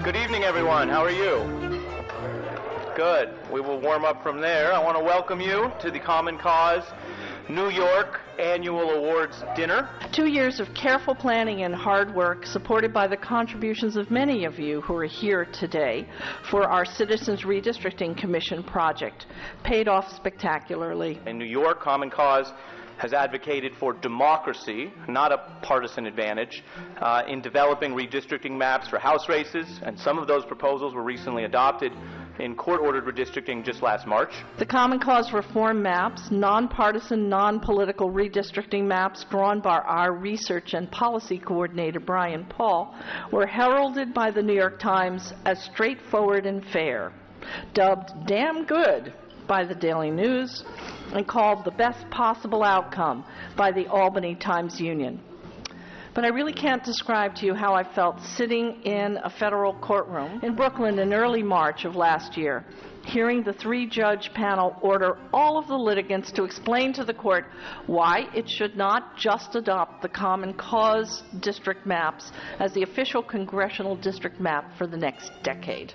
Good evening, everyone. How are you? Good. We will warm up from there. I want to welcome you to the CommonCause New York Annual Awards Dinner. 2 years of careful planning and hard work, supported by the contributions of many of you who are here today for our Citizens Redistricting Commission project, paid off spectacularly. In New York, CommonCause has advocated for democracy, not a partisan advantage, in developing redistricting maps for House races, and some of those proposals were recently adopted in court-ordered redistricting just last March. The CommonCause reform maps, nonpartisan, non-political redistricting maps drawn by our research and policy coordinator, Brian Paul, were heralded by the New York Times as straightforward and fair, dubbed damn good by the Daily News, and called the best possible outcome by the Albany Times-Union. But I really can't describe to you how I felt sitting in a federal courtroom in Brooklyn in early March of last year, hearing the three-judge panel order all of the litigants to explain to the court why it should not just adopt the CommonCause district maps as the official congressional district map for the next decade.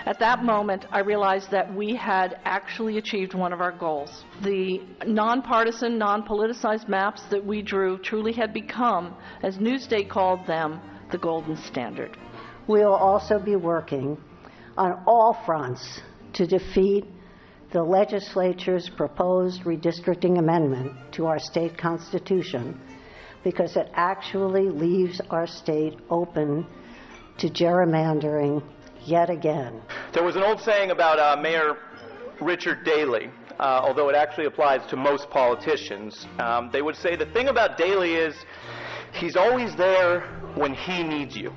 At that moment, I realized that we had actually achieved one of our goals. The nonpartisan, non-politicized maps that we drew truly had become, as Newsday called them, the golden standard. We will also be working on all fronts to defeat the legislature's proposed redistricting amendment to our state constitution, because it actually leaves our state open to gerrymandering yet again. There was an old saying about Mayor Richard Daley, although it actually applies to most politicians. They would say the thing about Daley is he's always there when he needs you.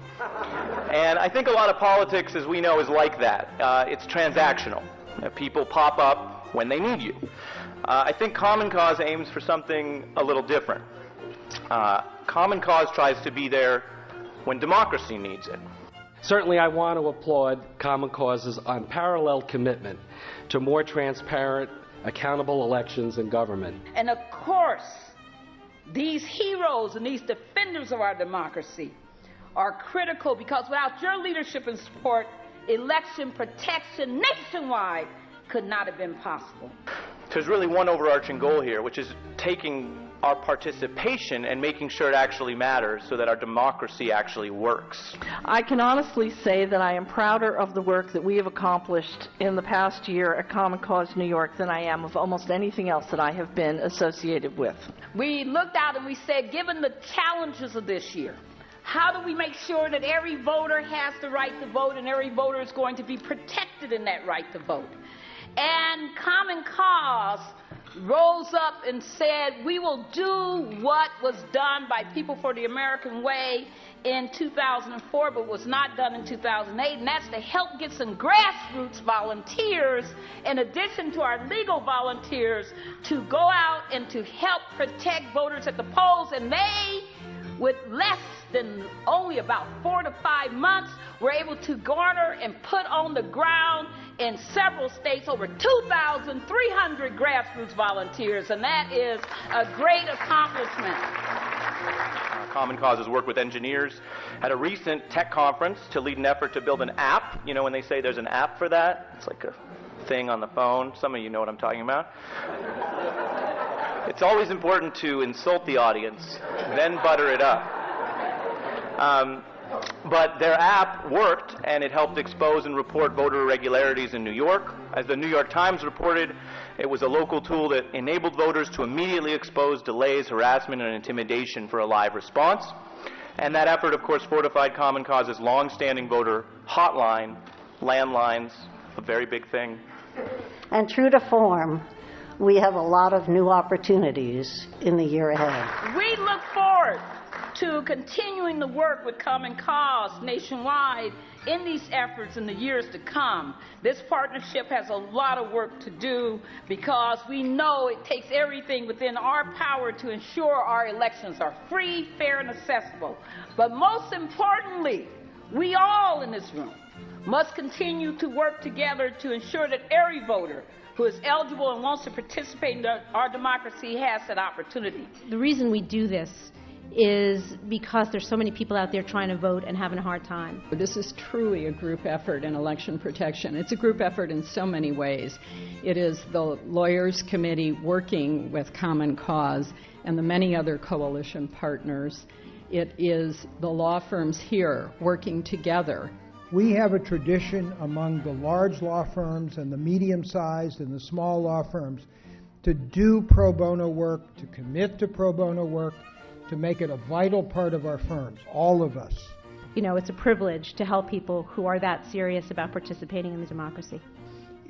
And I think a lot of politics, as we know, is like that. It's transactional. People pop up when they need you. I think CommonCause aims for something a little different. CommonCause tries to be there when democracy needs it. Certainly, I want to applaud CommonCause's unparalleled commitment to more transparent, accountable elections in government. And of course, these heroes and these defenders of our democracy are critical, because without your leadership and support, election protection nationwide could not have been possible. There's really one overarching goal here, which is taking our participation and making sure it actually matters so that our democracy actually works. I can honestly say that I am prouder of the work that we have accomplished in the past year at CommonCause New York than I am of almost anything else that I have been associated with. We looked out and we said, given the challenges of this year, how do we make sure that every voter has the right to vote and every voter is going to be protected in that right to vote? And CommonCause rose up and said, we will do what was done by People for the American Way in 2004, but was not done in 2008, and that's to help get some grassroots volunteers, in addition to our legal volunteers, to go out and to help protect voters at the polls. And they, with less than only about 4 to 5 months, were able to garner and put on the ground in several states over 2,300 grassroots volunteers, and that is a great accomplishment. CommonCause has worked with engineers at a recent tech conference to lead an effort to build an app. You know, when they say there's an app for that, it's like a thing on the phone. Some of you know what I'm talking about. It's always important to insult the audience, then butter it up. But their app worked, and it helped expose and report voter irregularities in New York. As the New York Times reported, it was a local tool that enabled voters to immediately expose delays, harassment, and intimidation for a live response. And that effort, of course, fortified CommonCause's long-standing voter hotline, landlines, a very big thing. And true to form, we have a lot of new opportunities in the year ahead. We look forward to continuing the work with CommonCause nationwide in these efforts in the years to come. This partnership has a lot of work to do, because we know it takes everything within our power to ensure our elections are free, fair, and accessible. But most importantly, we all in this room must continue to work together to ensure that every voter who is eligible and wants to participate in our democracy has that opportunity. The reason we do this is because there's so many people out there trying to vote and having a hard time. This is truly a group effort in election protection. It's a group effort in so many ways. It is the Lawyers Committee working with Common Cause and the many other coalition partners. It is the law firms here working together. We have a tradition among the large law firms and the medium-sized and the small law firms to do pro bono work, to commit to pro bono work, to make it a vital part of our firms, all of us. You know, it's a privilege to help people who are that serious about participating in the democracy.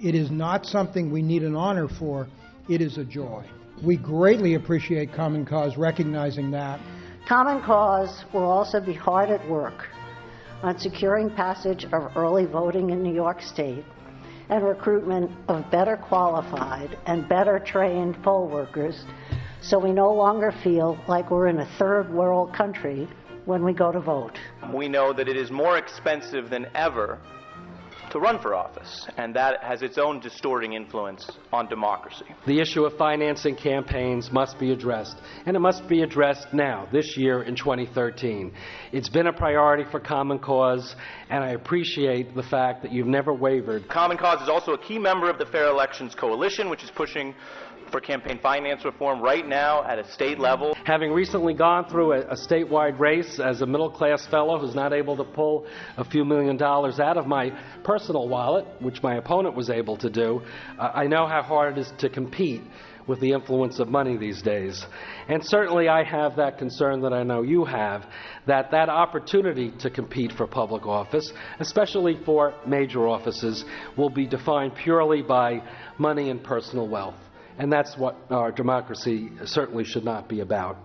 It is not something we need an honor for, it is a joy. We greatly appreciate Common Cause recognizing that. Common Cause will also be hard at work on securing passage of early voting in New York State and recruitment of better qualified and better trained poll workers, so we no longer feel like we're in a third world country when we go to vote. We know that it is more expensive than ever to run for office, and that has its own distorting influence on democracy. The issue of financing campaigns must be addressed, and it must be addressed now, this year in 2013. It's been a priority for Common Cause, and I appreciate the fact that you've never wavered. Common Cause is also a key member of the Fair Elections Coalition, which is pushing for campaign finance reform right now at a state level. Having recently gone through a statewide race as a middle-class fellow who's not able to pull a few $1 million out of my personal wallet, which my opponent was able to do, I know how hard it is to compete with the influence of money these days. And certainly I have that concern that I know you have, that opportunity to compete for public office, especially for major offices, will be defined purely by money and personal wealth. And that's what our democracy certainly should not be about.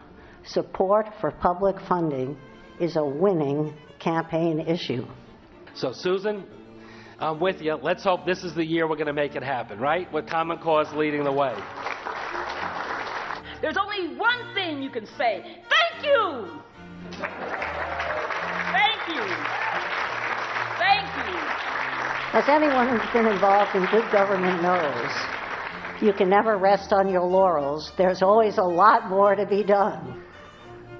Support for public funding is a winning campaign issue. So, Susan, I'm with you. Let's hope this is the year we're going to make it happen, right? With Common Cause leading the way. There's only one thing you can say. Thank you! Thank you! Thank you! As anyone who's been involved in good government knows, you can never rest on your laurels. There's always a lot more to be done.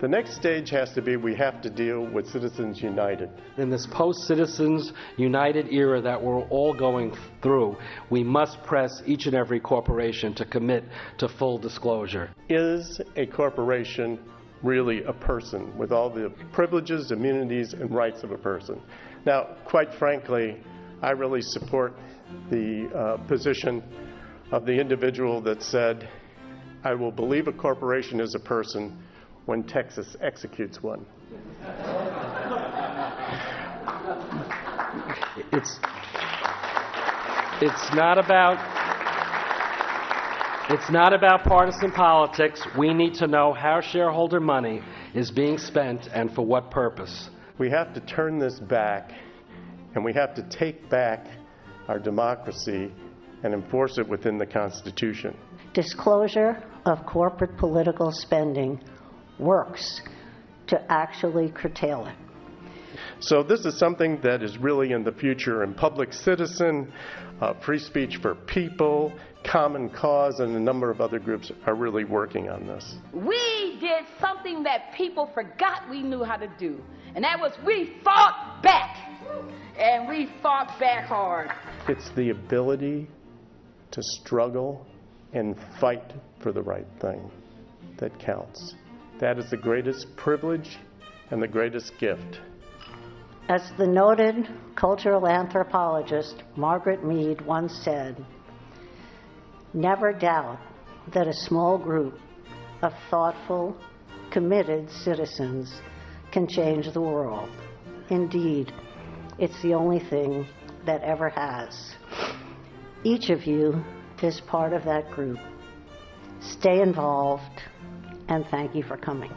The next stage has to be we have to deal with Citizens United. In this post-Citizens United era that we're all going through, we must press each and every corporation to commit to full disclosure. Is a corporation really a person with all the privileges, immunities, and rights of a person? Now, quite frankly, I really support the position of the individual that said, I will believe a corporation is a person when Texas executes one. It's not about partisan politics. We need to know how shareholder money is being spent and for what purpose. We have to turn this back, and we have to take back our democracy and enforce it within the Constitution. Disclosure of corporate political spending works to actually curtail it. So this is something that is really in the future, and Public Citizen, Free Speech for People, Common Cause, and a number of other groups are really working on this. We did something that people forgot we knew how to do, and that was we fought back, and we fought back hard. It's the ability to struggle and fight for the right thing that counts. That is the greatest privilege and the greatest gift. As the noted cultural anthropologist Margaret Mead once said, never doubt that a small group of thoughtful, committed citizens can change the world. Indeed, it's the only thing that ever has. Each of you is part of that group. Stay involved, and thank you for coming.